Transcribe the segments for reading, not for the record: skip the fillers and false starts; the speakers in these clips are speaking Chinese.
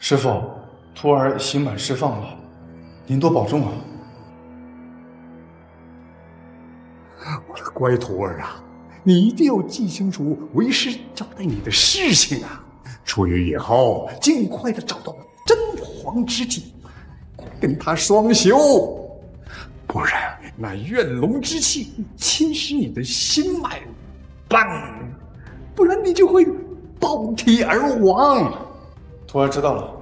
师傅，徒儿刑满释放了，您多保重啊！我的乖徒儿啊，你一定要记清楚为师交代你的事情啊！出狱以后，尽快的找到真皇之际，跟他双修，不然那怨龙之气侵蚀你的心脉，不然你就会爆体而亡。徒儿知道了。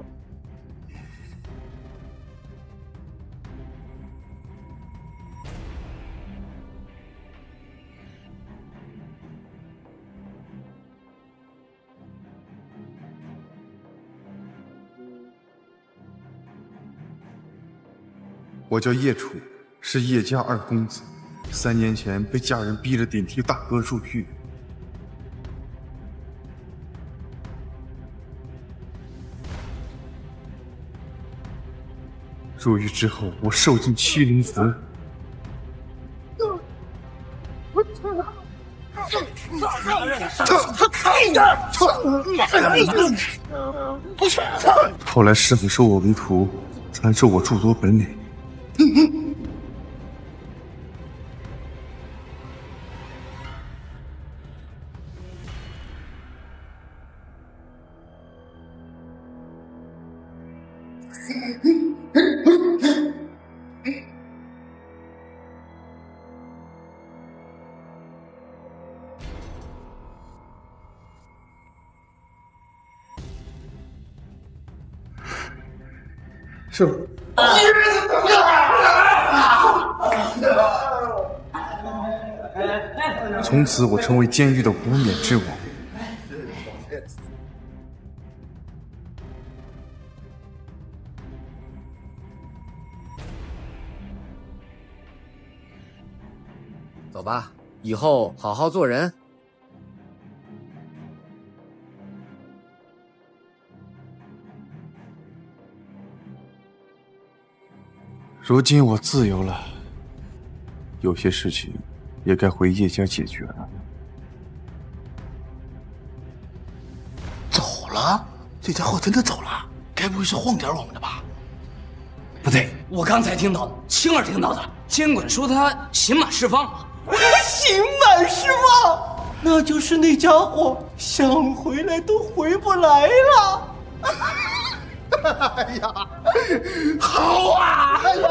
我叫叶楚，是叶家二公子。3年前被家人逼着顶替大哥入狱。入狱之后，我受尽欺凌死。后来师傅收我为徒，传授我诸多本领。师傅，从此我成为监狱的无冕之王。走吧，以后好好做人。如今我自由了，有些事情也该回叶家解决了。走了？这家伙真的走了？该不会是晃点我们的吧？不对，我刚才听到的，青儿听到的，监管说他刑满释放了。刑满释放，那就是那家伙想回来都回不来了。哎呀，好啊！哎呀，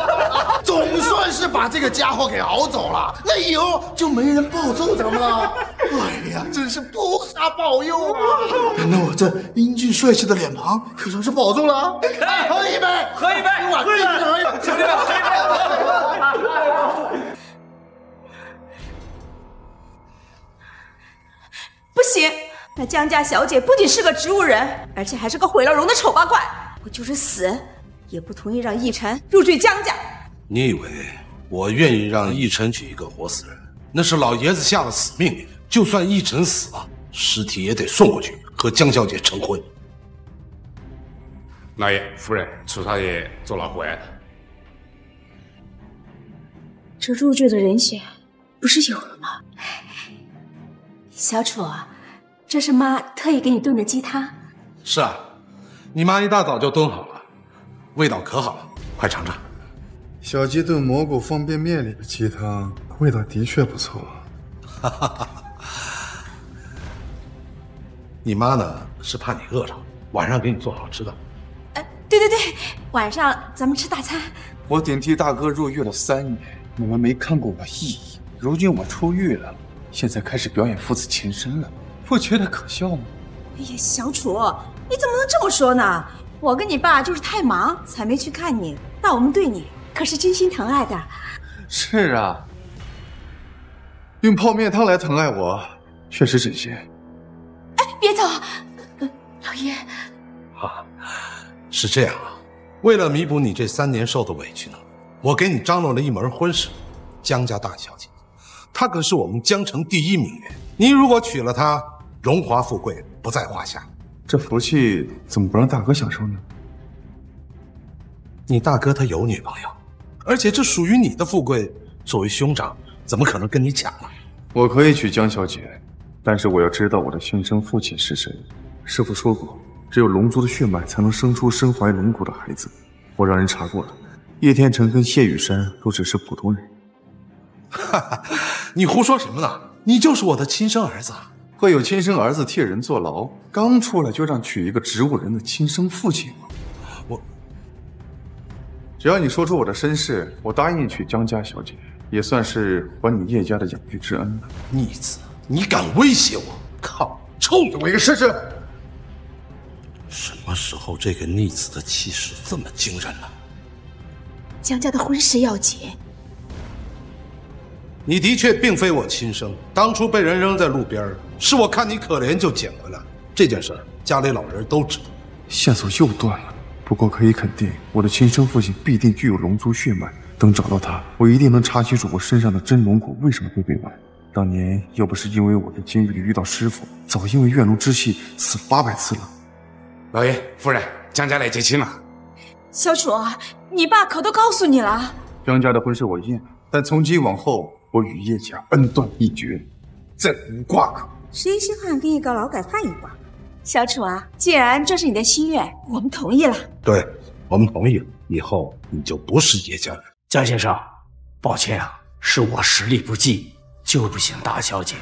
总算是把这个家伙给熬走了，那以后就没人暴揍咱们了。哎呀，真是菩萨保佑啊！那我这英俊帅气的脸庞可算是保住了。喝一杯，喝一杯，喝一杯，兄弟们，喝一杯！不行，那江家小姐不仅是个植物人，而且还是个毁了容的丑八怪。我就是死，也不同意让奕晨入赘江家。你以为我愿意让奕晨娶一个活死人？那是老爷子下了死命令，就算奕晨死了，尸体也得送过去和江小姐成婚。老爷、夫人，楚少爷坐牢回来了。这入赘的人选不是有了吗？小楚，这是妈特意给你炖的鸡汤。是啊，你妈一大早就炖好了，味道可好了，快尝尝。小鸡炖蘑菇方便面里的鸡汤，味道的确不错。哈哈哈！你妈呢？是怕你饿着，晚上给你做好吃的。对，晚上咱们吃大餐。我顶替大哥入狱了3年，你们没看过我意义。如今我出狱了，现在开始表演父子情深了，不觉得可笑吗？哎呀，小楚，你怎么能这么说呢？我跟你爸就是太忙才没去看你，但我们对你可是真心疼爱的。是啊，用泡面汤来疼爱我，确实真心。哎，别走，老爷。是这样啊，为了弥补你这3年受的委屈呢，我给你张罗了一门婚事，江家大小姐，她可是我们江城第1名媛。你如果娶了她，荣华富贵不在话下。这福气怎么不让大哥享受呢？你大哥他有女朋友，而且这属于你的富贵，作为兄长，怎么可能跟你抢呢？我可以娶江小姐，但是我要知道我的亲生父亲是谁。师父说过，只有龙族的血脉才能生出身怀龙骨的孩子。我让人查过了，叶天成跟谢雨山都只是普通人。哈哈，你胡说什么呢？你就是我的亲生儿子。会有亲生儿子替人坐牢，刚出来就让娶一个植物人的亲生父亲吗？只要你说出我的身世，我答应娶江家小姐，也算是还你叶家的养育之恩了。逆子，你敢威胁我？靠，臭你！我一个试试。什么时候这个逆子的气势这么惊人了？江家的婚事要结。你的确并非我亲生，当初被人扔在路边，是我看你可怜就捡回来。这件事家里老人都知道。线索又断了，不过可以肯定，我的亲生父亲必定具有龙族血脉。等找到他，我一定能查清楚我身上的真龙骨为什么会被剜。当年要不是因为我在监狱里遇到师傅，早因为怨龙之气死800次了。老爷、夫人，江家来接亲了。小楚，你爸可都告诉你了。江家的婚事我应了，但从今往后，我与叶家恩断义绝，再无瓜葛。谁稀罕跟一个劳改犯一挂？小楚啊，既然这是你的心愿，我们同意了。对，我们同意了，以后你就不是叶家人。江先生，抱歉啊，是我实力不济，救不醒大小姐。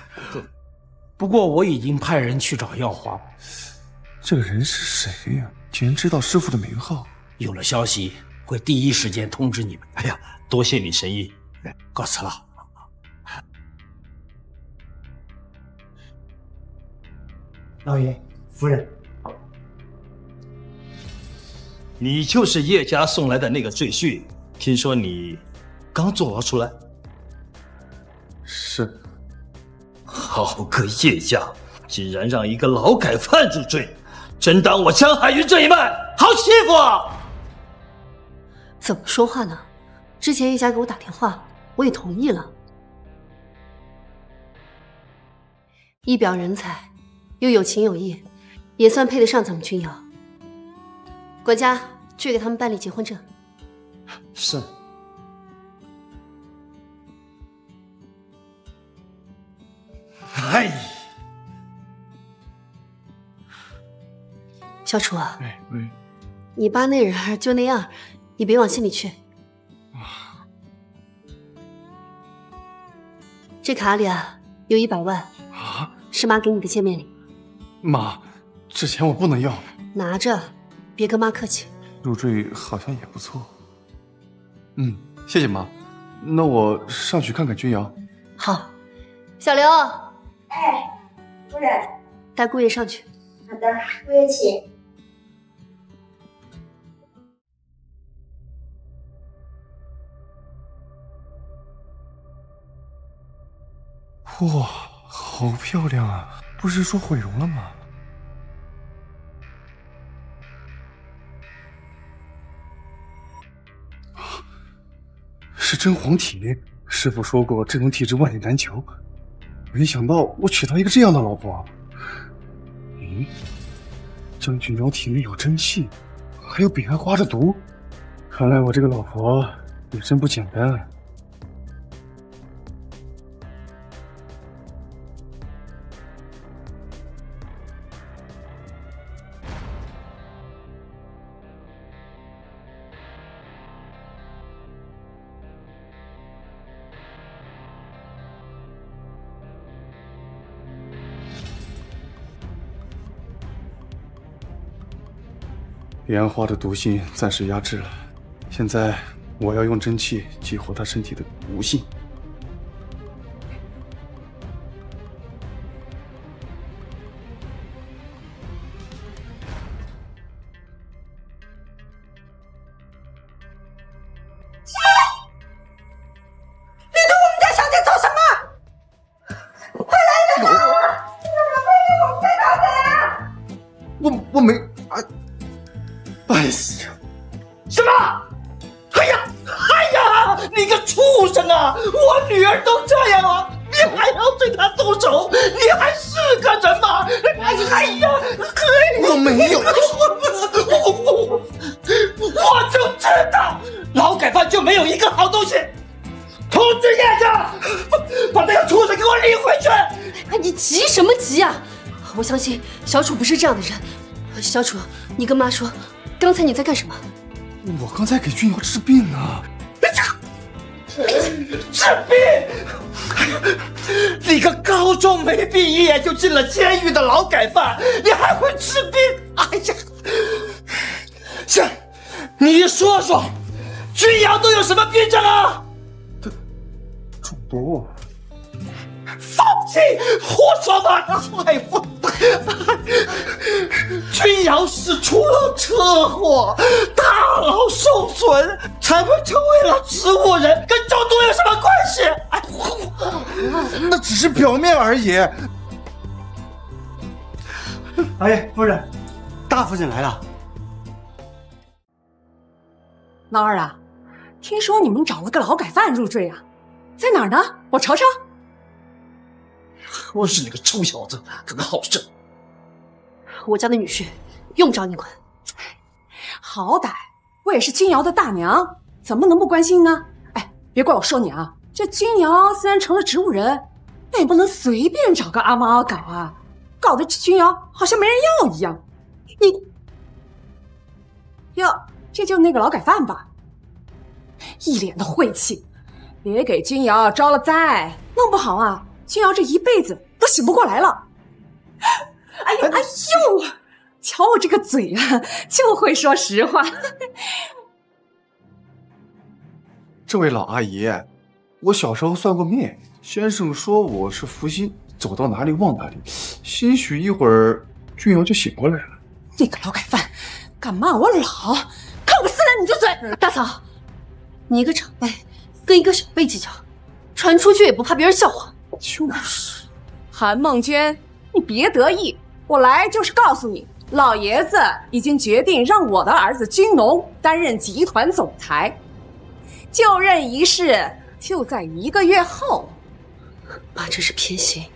不过我已经派人去找药皇。这个人是谁呀？竟然知道师傅的名号？有了消息会第一时间通知你们。哎呀，多谢你神医，告辞了。老爷、夫人，你就是叶家送来的那个赘婿，听说你刚坐牢出来。是。好个叶家，竟然让一个劳改犯入赘，真当我江海云这一脉好欺负啊！怎么说话呢？之前叶家给我打电话，我也同意了。一表人才，又有情有义，也算配得上咱们君瑶。管家，去给他们办理结婚证。是。哎，小楚啊，你爸那人就那样，你别往心里去。这卡里啊有100万啊，是妈给你的见面礼。妈，这钱我不能要。拿着，别跟妈客气。入赘好像也不错。谢谢妈。那我上去看看君瑶。好，小刘。哎，夫人，带姑爷上去。好的，姑爷请。哇，好漂亮啊！不是说毁容了吗？是真黄体，师傅说过这种体质万里难求，没想到我娶到一个这样的老婆。江君瑶体内有真气，还有彼岸花的毒，看来我这个老婆也真不简单。彼岸花的毒性暂时压制了，现在我要用真气激活他身体的毒性。你对我们家小姐做什么？快来人啊！你怎么背着我们家小姐啊？我没啊！哎呀！什么？哎呀！你个畜生啊！我女儿都这样了，你还要对她动手？你还是个人吗？哎呀！我没有。我就知道，劳改犯就没有一个好东西。通知叶家，把这个畜生给我领回去！哎，你急什么急啊？我相信小楚不是这样的人。小楚，你跟妈说，刚才你在干什么？我刚才给君瑶治病呢。治病？你个高中没毕业就进了监狱的劳改犯，你还会治病？哎呀！是，你说说，君瑶都有什么病症啊？中毒。放弃！胡说八道！哎我，君瑶是出了车祸，大脑受损，才会成为了植物人，跟中毒有什么关系？哎，那只是表面而已。哎，夫人，大夫人来了。老二啊，听说你们找了个劳改犯入赘啊，在哪儿呢？我瞅瞅。我是那个臭小子，可好整。我家的女婿用不着你管。好歹我也是君瑶的大娘，怎么能不关心呢？哎，别怪我说你啊，这君瑶虽然成了植物人，但也不能随便找个阿猫阿狗啊，搞得这君瑶好像没人要一样。你哟，这就是那个劳改犯吧？一脸的晦气，别给君瑶招了灾，弄不好啊，君瑶这一辈子都醒不过来了。哎呀，哎呦，瞧我这个嘴啊，就会说实话。这位老阿姨，我小时候算过命，先生说我是福星，走到哪里忘哪里，兴许一会儿君瑶就醒过来了。这个劳改犯，敢骂我老，看我撕烂你的嘴！大嫂，你一个长辈跟一个小辈计较，传出去也不怕别人笑话。就是，韩梦娟，你别得意，我来就是告诉你，老爷子已经决定让我的儿子君农担任集团总裁，就任仪式就在1个月后。妈真是偏心，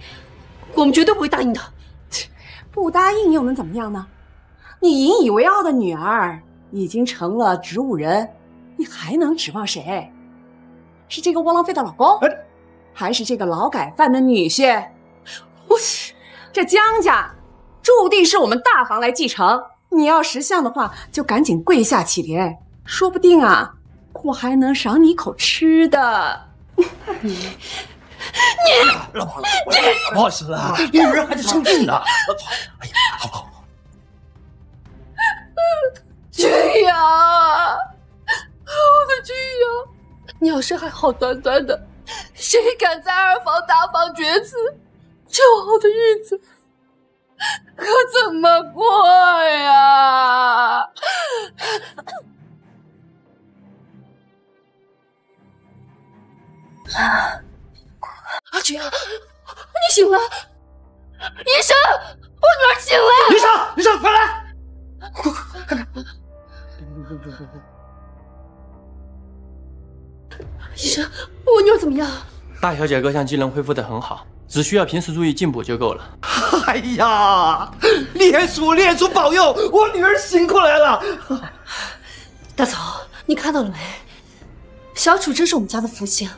我们绝对不会答应的。不答应又能怎么样呢？你引以为傲的女儿已经成了植物人，你还能指望谁？是这个窝囊废的老公，还是这个劳改犯的女婿？这江家注定是我们大房来继承，你要识相的话，就赶紧跪下乞怜，说不定啊，我还能赏你口吃的。你，老婆，不好意思了，女儿还在生病呢。哎呀，好。君瑶，我的君瑶，你要是还好端端的，谁敢在2房大放厥词？这好的日子可怎么过呀？君瑶，你醒了！医生，我女儿醒了！医生，快来！快看看！医生，我女儿怎么样？大小姐各项机能恢复得很好，只需要平时注意进补就够了。哎呀，列祖保佑，我女儿醒过来了！大嫂，你看到了没？小楚真是我们家的福星，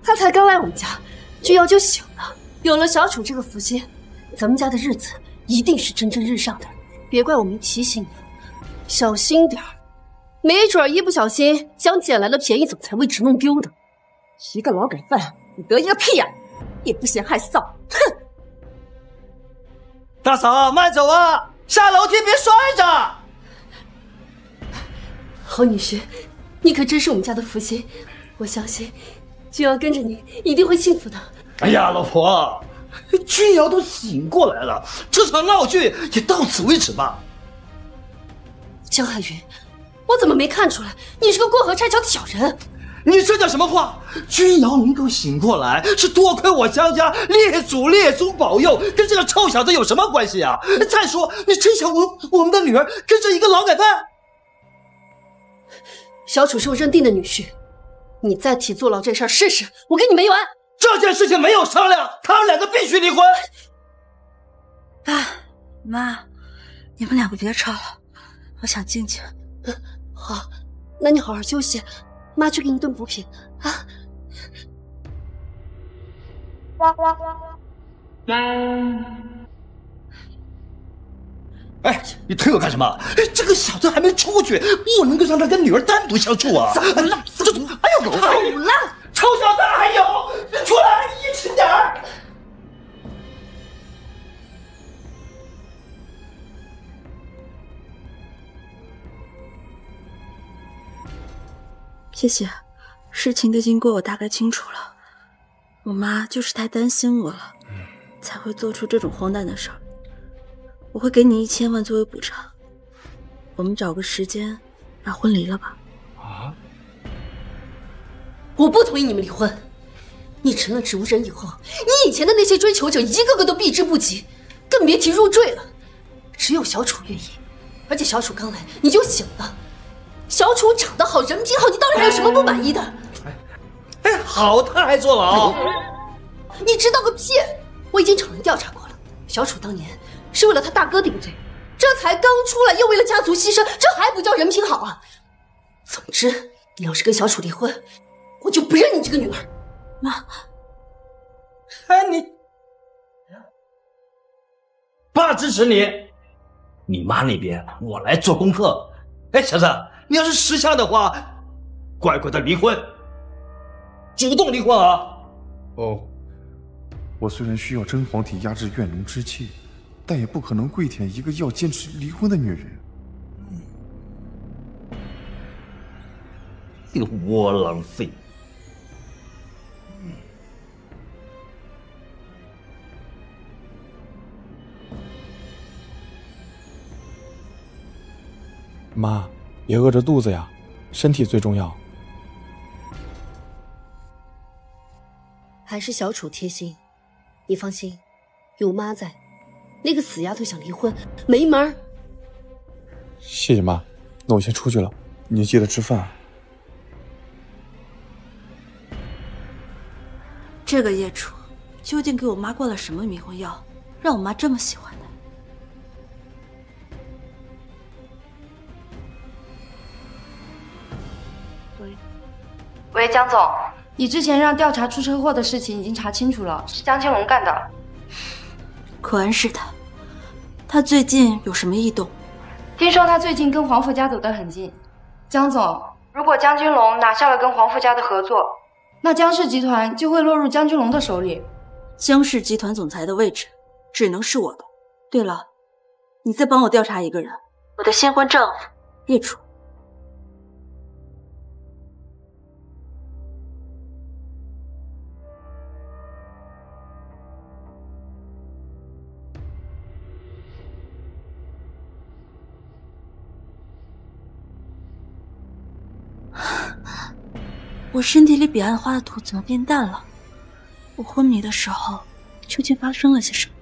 他才刚来我们家，君瑶就醒了。有了小楚这个福星，咱们家的日子一定是蒸蒸日上的。别怪我没提醒你，小心点儿，没准一不小心将捡来的便宜总裁位置弄丢的。一个劳改犯，你得意个屁呀！也不嫌害臊，哼！大嫂，慢走啊，下楼梯别摔着。好女婿，你可真是我们家的福星，我相信君瑶跟着你一定会幸福的。哎呀，老婆，君瑶都醒过来了，这场闹剧也到此为止吧。江海云，我怎么没看出来你是个过河拆桥的小人？你这叫什么话？君瑶能够醒过来，是多亏我江家列祖保佑，跟这个臭小子有什么关系啊？再说，你真想我们的女儿跟着一个劳改犯？小楚是我认定的女婿，你再提坐牢这事儿试试，我跟你没完！这件事情没有商量，他们两个必须离婚。爸妈，你们两个别吵了，我想静静。好，那你好好休息，妈去给你炖补品啊。哎，你推我干什么？这个小子还没出去，不能够让他跟女儿单独相处啊！怎么了？哎呦，走了！臭小子还有，出来一迟点儿。谢谢，事情的经过我大概清楚了。我妈就是太担心我了，才会做出这种荒诞的事儿。我会给你1000万作为补偿，我们找个时间把婚离了吧。啊！我不同意你们离婚。你成了植物人以后，你以前的那些追求者一个个都避之不及，更别提入赘了。只有小楚愿意，而且小楚刚来你就醒了。小楚长得好，人品好，你到底还有什么不满意的？哎，好，他还坐牢？你知道个屁！我已经找人调查过了，小楚当年是为了他大哥顶罪，这才刚出来又为了家族牺牲，这还不叫人品好啊！总之，你要是跟小楚离婚，我就不认你这个女儿。妈，哎，你爸支持你，你妈那边我来做功课。哎，小子，你要是识相的话，乖乖的离婚，主动离婚啊！哦，我虽然需要真皇体压制怨龙之气，但也不可能跪舔一个要坚持离婚的女人。这个窝囊废！妈，别饿着肚子呀，身体最重要。还是小楚贴心，你放心，有妈在，那个死丫头想离婚没门儿。谢谢妈，那我先出去了，你记得吃饭。这个叶楚究竟给我妈灌了什么迷魂药，让我妈这么喜欢他？喂，江总，你之前让调查出车祸的事情已经查清楚了，是江金龙干的。果然是他。他最近有什么异动？听说他最近跟黄甫家走得很近。江总，如果江金龙拿下了跟黄甫家的合作，那江氏集团就会落入江金龙的手里。江氏集团总裁的位置只能是我的。对了，你再帮我调查一个人，我的新婚丈夫叶楚。我身体里彼岸花的土怎么变淡了？我昏迷的时候究竟发生了些什么？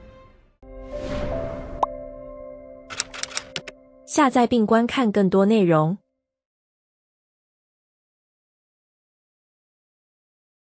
下载并观看更多内容。